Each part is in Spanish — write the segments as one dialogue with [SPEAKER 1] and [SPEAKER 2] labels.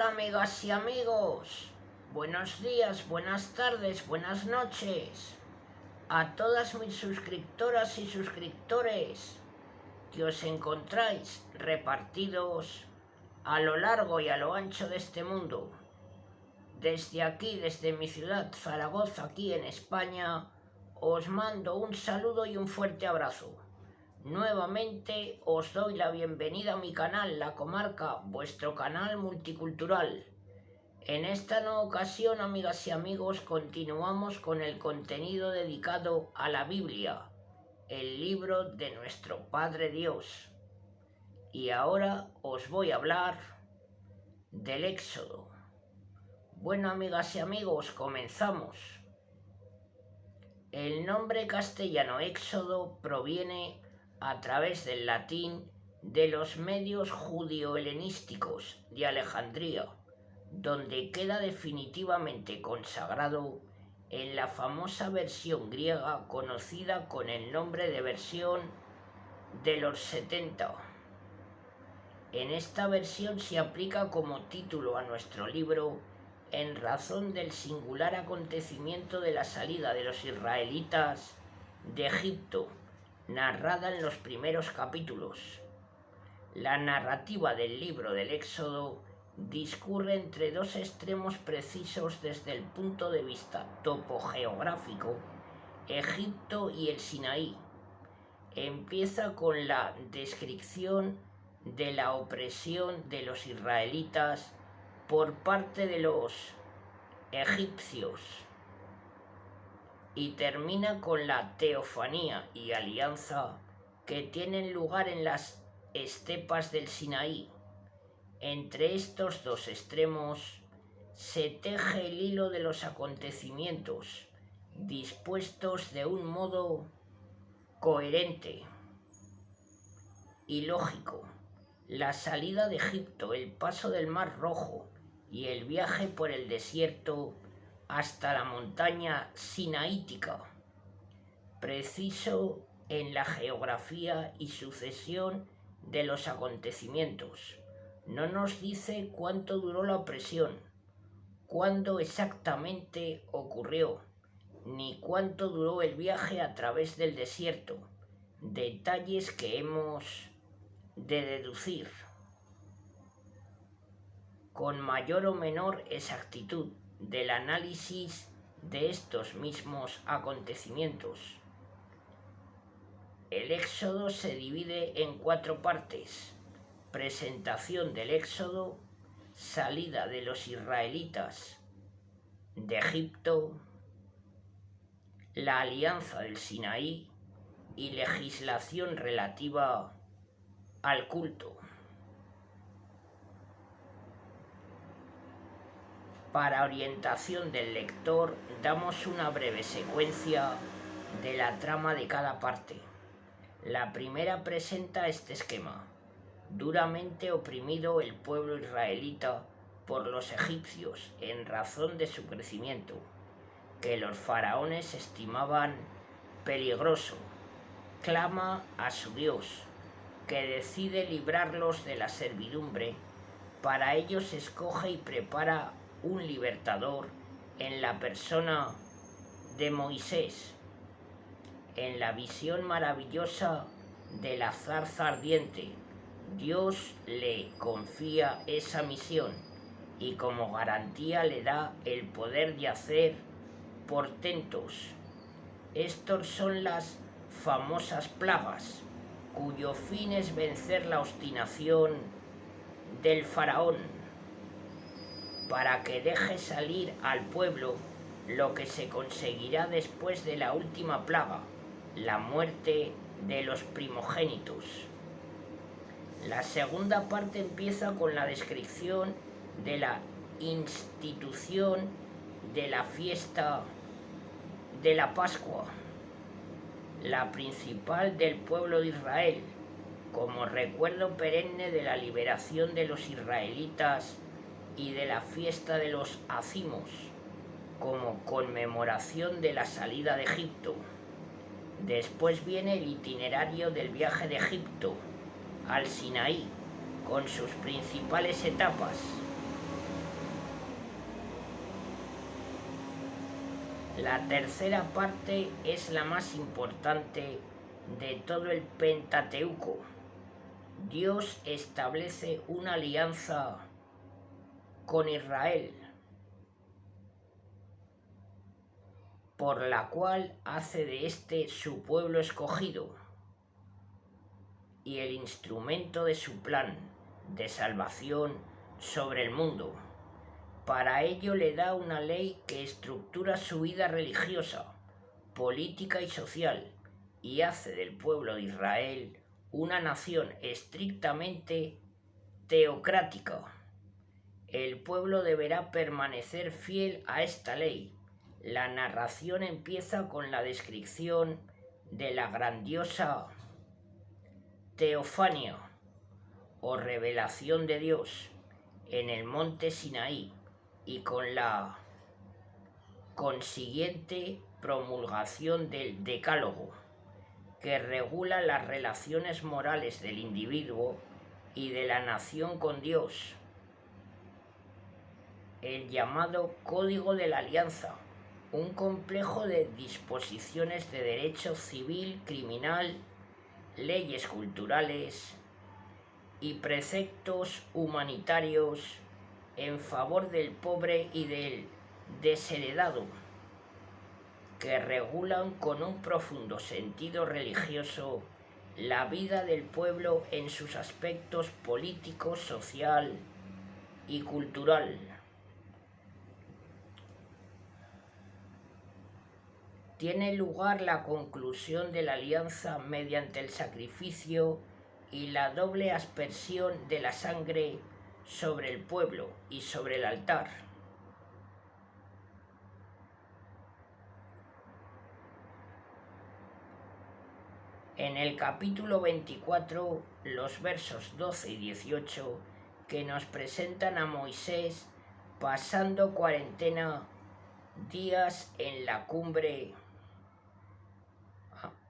[SPEAKER 1] Hola amigas y amigos, buenos días, buenas tardes, buenas noches a todas mis suscriptoras y suscriptores que os encontráis repartidos a lo largo y a lo ancho de este mundo. Desde aquí, desde mi ciudad Zaragoza, aquí en España, os mando un saludo y un fuerte abrazo. Nuevamente os doy la bienvenida a mi canal, La Comarca, vuestro canal multicultural. En esta nueva ocasión, amigas y amigos, continuamos con el contenido dedicado a la Biblia, el libro de nuestro Padre Dios. Y ahora os voy a hablar del Éxodo. Bueno, amigas y amigos, comenzamos. El nombre castellano Éxodo proviene a través del latín de los medios judío-helenísticos de Alejandría, donde queda definitivamente consagrado en la famosa versión griega conocida con el nombre de versión de los 70. En esta versión se aplica como título a nuestro libro en razón del singular acontecimiento de la salida de los israelitas de Egipto, narrada en los primeros capítulos. La narrativa del libro del Éxodo discurre entre dos extremos precisos desde el punto de vista topogeográfico, Egipto y el Sinaí. Empieza con la descripción de la opresión de los israelitas por parte de los egipcios y termina con la teofanía y alianza que tienen lugar en las estepas del Sinaí. Entre estos dos extremos se teje el hilo de los acontecimientos, dispuestos de un modo coherente y lógico. La salida de Egipto, el paso del Mar Rojo y el viaje por el desierto hasta la montaña sinaítica, preciso en la geografía y sucesión de los acontecimientos. No nos dice cuánto duró la opresión, cuándo exactamente ocurrió, ni cuánto duró el viaje a través del desierto, detalles que hemos de deducir con mayor o menor exactitud del análisis de estos mismos acontecimientos. El Éxodo se divide en 4 partes: presentación del Éxodo, salida de los israelitas de Egipto, la alianza del Sinaí y legislación relativa al culto. Para orientación del lector, damos una breve secuencia de la trama de cada parte. La primera presenta este esquema: duramente oprimido el pueblo israelita por los egipcios en razón de su crecimiento, que los faraones estimaban peligroso, clama a su Dios, que decide librarlos de la servidumbre. Para ellos escoge y prepara un libertador en la persona de Moisés. En la visión maravillosa de la zarza ardiente, Dios le confía esa misión y como garantía le da el poder de hacer portentos. Estos son las famosas plagas, cuyo fin es vencer la obstinación del faraón, para que deje salir al pueblo, lo que se conseguirá después de la última plaga, la muerte de los primogénitos. La segunda parte empieza con la descripción de la institución de la fiesta de la Pascua, la principal del pueblo de Israel, como recuerdo perenne de la liberación de los israelitas, y de la fiesta de los Acimos, como conmemoración de la salida de Egipto. Después viene el itinerario del viaje de Egipto al Sinaí, con sus principales etapas. La tercera parte es la más importante de todo el Pentateuco. Dios establece una alianza con Israel, por la cual hace de este su pueblo escogido y el instrumento de su plan de salvación sobre el mundo. Para ello le da una ley que estructura su vida religiosa, política y social, y hace del pueblo de Israel una nación estrictamente teocrática. El pueblo deberá permanecer fiel a esta ley. La narración empieza con la descripción de la grandiosa teofanía o revelación de Dios en el monte Sinaí y con la consiguiente promulgación del Decálogo, que regula las relaciones morales del individuo y de la nación con Dios. El llamado Código de la Alianza, un complejo de disposiciones de derecho civil, criminal, leyes culturales y preceptos humanitarios en favor del pobre y del desheredado, que regulan con un profundo sentido religioso la vida del pueblo en sus aspectos político, social y cultural. Tiene lugar la conclusión de la alianza mediante el sacrificio y la doble aspersión de la sangre sobre el pueblo y sobre el altar. En el capítulo 24, los versos 12 y 18, que nos presentan a Moisés pasando 40 días en la cumbre.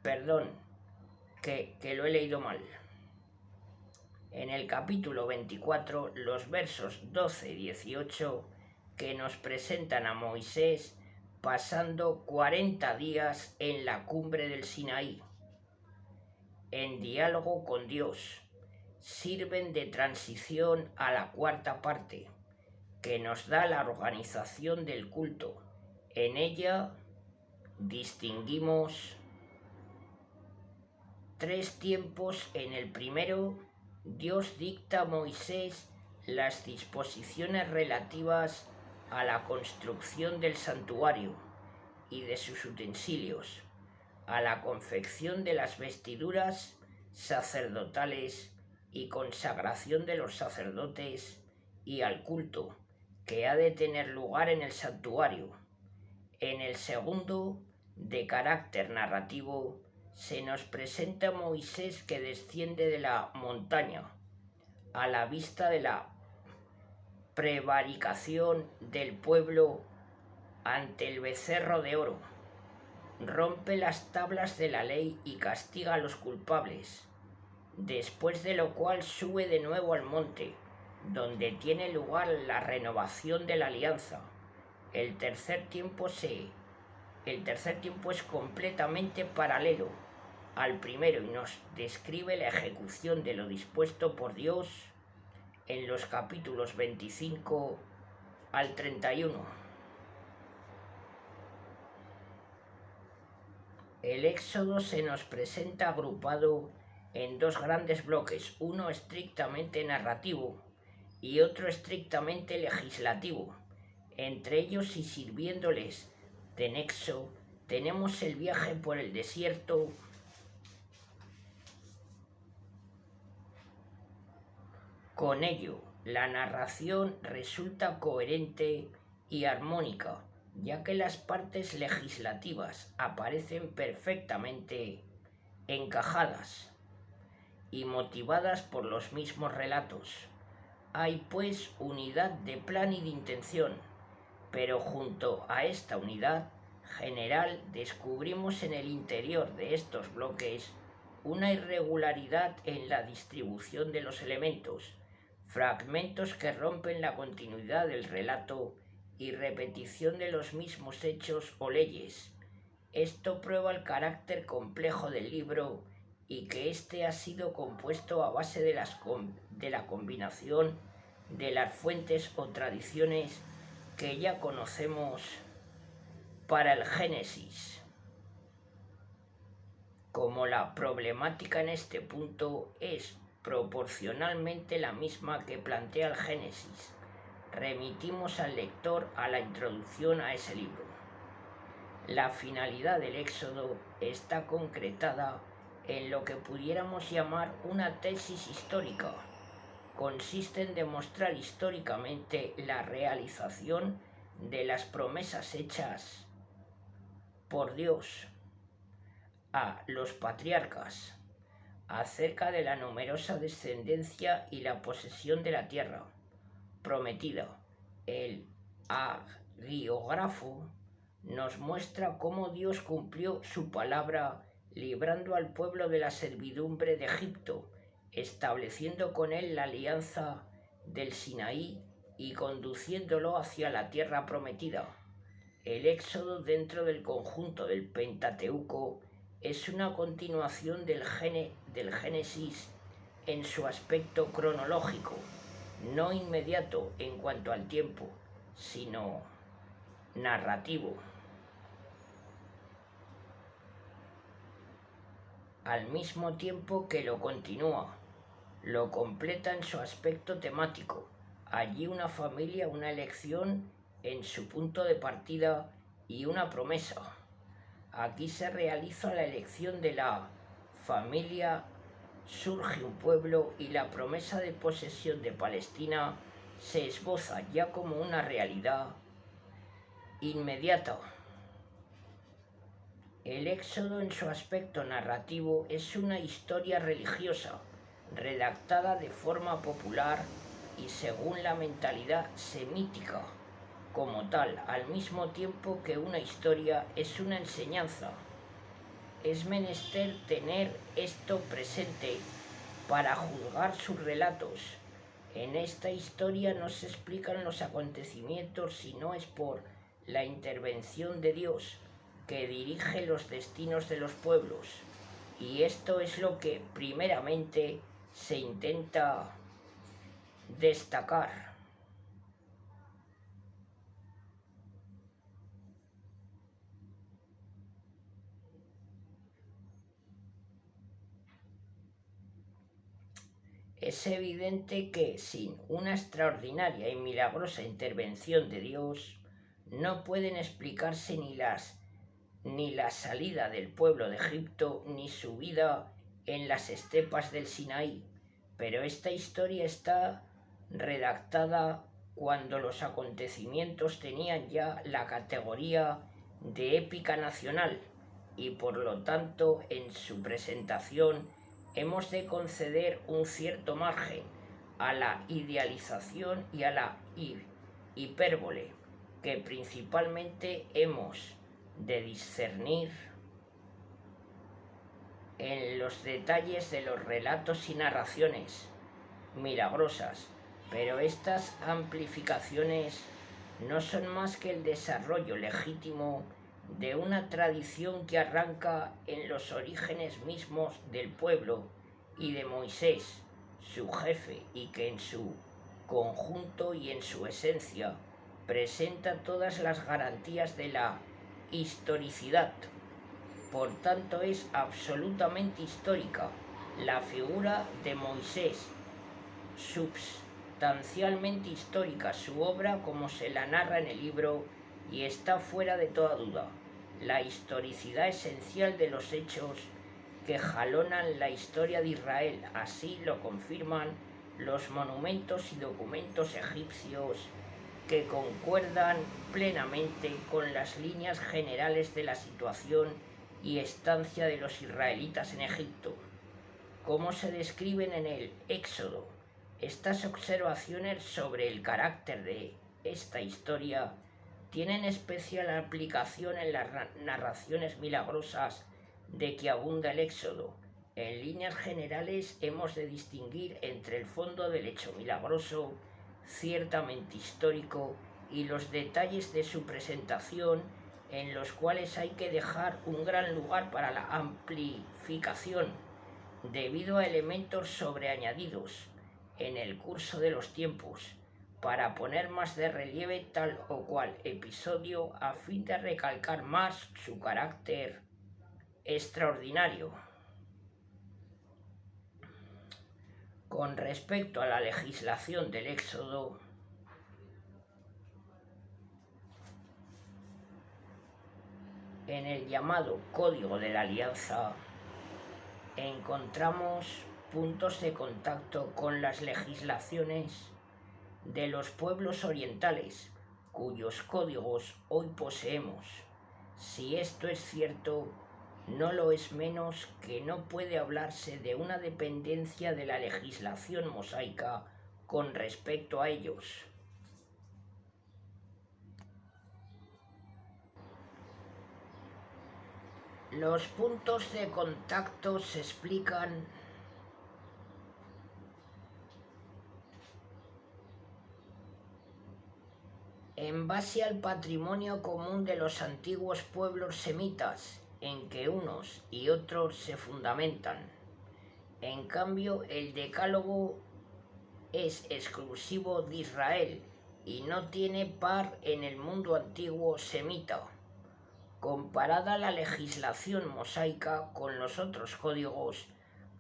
[SPEAKER 1] Perdón, que lo he leído mal. En el capítulo 24, los versos 12 y 18, que nos presentan a Moisés pasando 40 días en la cumbre del Sinaí, en diálogo con Dios, sirven de transición a la cuarta parte, que nos da la organización del culto. En ella distinguimos 3 tiempos. En el primero, Dios dicta a Moisés las disposiciones relativas a la construcción del santuario y de sus utensilios, a la confección de las vestiduras sacerdotales y consagración de los sacerdotes y al culto que ha de tener lugar en el santuario. En el segundo, de carácter narrativo, se nos presenta a Moisés que desciende de la montaña a la vista de la prevaricación del pueblo ante el becerro de oro. Rompe las tablas de la ley y castiga a los culpables, después de lo cual sube de nuevo al monte, donde tiene lugar la renovación de la alianza. El tercer tiempo es completamente paralelo al primero y nos describe la ejecución de lo dispuesto por Dios en los capítulos 25 al 31. El Éxodo se nos presenta agrupado en 2 grandes bloques, uno estrictamente narrativo y otro estrictamente legislativo. Entre ellos y sirviéndoles de nexo, tenemos el viaje por el desierto, con ello la narración resulta coherente y armónica, ya que las partes legislativas aparecen perfectamente encajadas y motivadas por los mismos relatos. Hay pues unidad de plan y de intención, pero junto a esta unidad general descubrimos en el interior de estos bloques una irregularidad en la distribución de los elementos, fragmentos que rompen la continuidad del relato y repetición de los mismos hechos o leyes. Esto prueba el carácter complejo del libro y que éste ha sido compuesto a base de la combinación de las fuentes o tradiciones que ya conocemos para el Génesis. Como la problemática en este punto es proporcionalmente la misma que plantea el Génesis, remitimos al lector a la introducción a ese libro. La finalidad del Éxodo está concretada en lo que pudiéramos llamar una tesis histórica. Consiste en demostrar históricamente la realización de las promesas hechas por Dios a los patriarcas acerca de la numerosa descendencia y la posesión de la tierra prometida. El hagiógrafo nos muestra cómo Dios cumplió su palabra librando al pueblo de la servidumbre de Egipto, estableciendo con él la alianza del Sinaí y conduciéndolo hacia la tierra prometida. El Éxodo dentro del conjunto del Pentateuco es una continuación del Génesis en su aspecto cronológico, no inmediato en cuanto al tiempo, sino narrativo. Al mismo tiempo que lo continúa, lo completa en su aspecto temático. Allí una familia, una elección en su punto de partida y una promesa. Aquí se realiza la elección de la familia, surge un pueblo y la promesa de posesión de Palestina se esboza ya como una realidad inmediata. El Éxodo en su aspecto narrativo es una historia religiosa, redactada de forma popular y según la mentalidad semítica como tal, al mismo tiempo que una historia es una enseñanza. Es menester tener esto presente para juzgar sus relatos. En esta historia no se explican los acontecimientos, sino es por la intervención de Dios que dirige los destinos de los pueblos. Y esto es lo que primeramente se intenta destacar. Es evidente que sin una extraordinaria y milagrosa intervención de Dios no pueden explicarse ni la salida del pueblo de Egipto ni su vida en las estepas del Sinaí. Pero esta historia está redactada cuando los acontecimientos tenían ya la categoría de épica nacional y por lo tanto en su presentación hemos de conceder un cierto margen a la idealización y a la hipérbole, que principalmente hemos de discernir en los detalles de los relatos y narraciones milagrosas, pero estas amplificaciones no son más que el desarrollo legítimo de una tradición que arranca en los orígenes mismos del pueblo y de Moisés, su jefe, y que en su conjunto y en su esencia presenta todas las garantías de la historicidad. Por tanto, es absolutamente histórica la figura de Moisés, substancialmente histórica su obra como se la narra en el libro, y está fuera de toda duda la historicidad esencial de los hechos que jalonan la historia de Israel. Así lo confirman los monumentos y documentos egipcios que concuerdan plenamente con las líneas generales de la situación y estancia de los israelitas en Egipto, como se describen en el Éxodo. Estas observaciones sobre el carácter de esta historia tienen especial aplicación en las narraciones milagrosas de que abunda el Éxodo. En líneas generales hemos de distinguir entre el fondo del hecho milagroso, ciertamente histórico, y los detalles de su presentación, en los cuales hay que dejar un gran lugar para la amplificación, debido a elementos sobreañadidos en el curso de los tiempos, para poner más de relieve tal o cual episodio a fin de recalcar más su carácter extraordinario. Con respecto a la legislación del Éxodo, en el llamado Código de la Alianza encontramos puntos de contacto con las legislaciones de los pueblos orientales, cuyos códigos hoy poseemos. Si esto es cierto, no lo es menos que no puede hablarse de una dependencia de la legislación mosaica con respecto a ellos. Los puntos de contacto se explican en base al patrimonio común de los antiguos pueblos semitas, en que unos y otros se fundamentan. En cambio, el Decálogo es exclusivo de Israel y no tiene par en el mundo antiguo semita. Comparada la legislación mosaica con los otros códigos,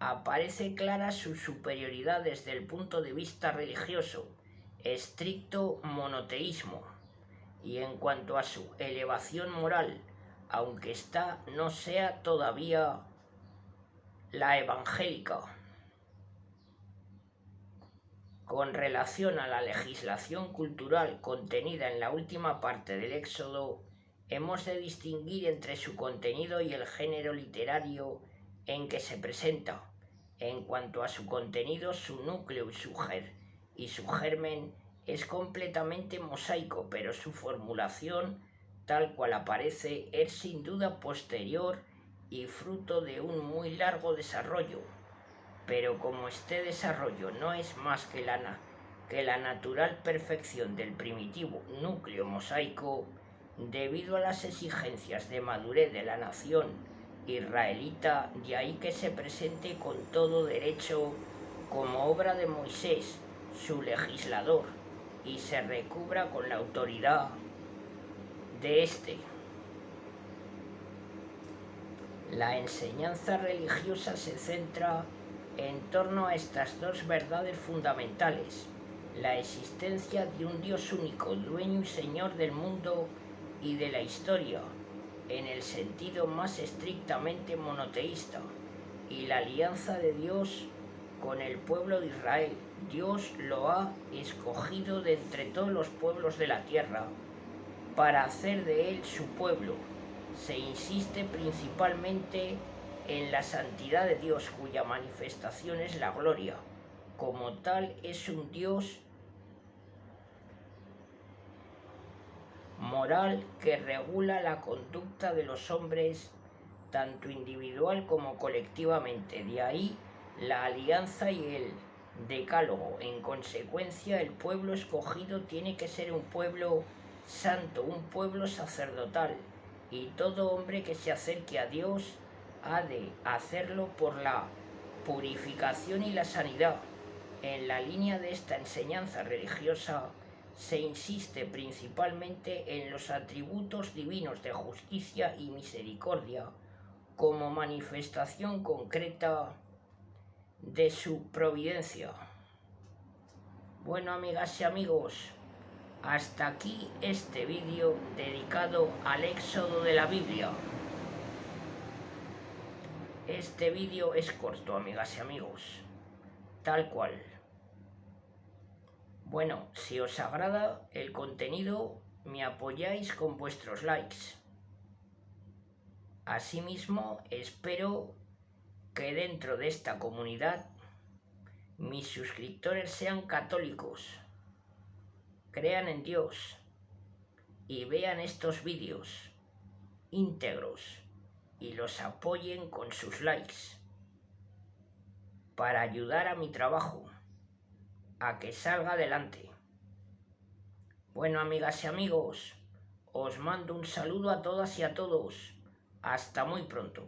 [SPEAKER 1] aparece clara su superioridad desde el punto de vista religioso, estricto monoteísmo, y en cuanto a su elevación moral, aunque ésta no sea todavía la evangélica. Con relación a la legislación cultural contenida en la última parte del Éxodo, hemos de distinguir entre su contenido y el género literario en que se presenta. En cuanto a su contenido, su núcleo y su germen es completamente mosaico, pero su formulación, tal cual aparece, es sin duda posterior y fruto de un muy largo desarrollo. Pero como este desarrollo no es más que la natural perfección del primitivo núcleo mosaico, debido a las exigencias de madurez de la nación israelita, de ahí que se presente con todo derecho como obra de Moisés, su legislador, y se recubra con la autoridad de éste. La enseñanza religiosa se centra en torno a estas dos verdades fundamentales: la existencia de un Dios único, dueño y señor del mundo y de la historia, en el sentido más estrictamente monoteísta, y la alianza de Dios con el pueblo de Israel. Dios lo ha escogido de entre todos los pueblos de la tierra para hacer de él su pueblo. Se insiste principalmente en la santidad de Dios, cuya manifestación es la gloria. Como tal, es un Dios moral que regula la conducta de los hombres, tanto individual como colectivamente. De ahí la alianza y el decálogo. En consecuencia, el pueblo escogido tiene que ser un pueblo santo, un pueblo sacerdotal, y todo hombre que se acerque a Dios ha de hacerlo por la purificación y la sanidad. En la línea de esta enseñanza religiosa se insiste principalmente en los atributos divinos de justicia y misericordia como manifestación concreta de su providencia. Bueno, amigas y amigos, hasta aquí este vídeo dedicado al Éxodo de la Biblia. Este vídeo es corto, amigas y amigos, tal cual. Bueno, si os agrada el contenido, me apoyáis con vuestros likes. Asimismo, espero que dentro de esta comunidad mis suscriptores sean católicos, crean en Dios y vean estos vídeos íntegros y los apoyen con sus likes para ayudar a mi trabajo a que salga adelante. Bueno, amigas y amigos, os mando un saludo a todas y a todos. Hasta muy pronto.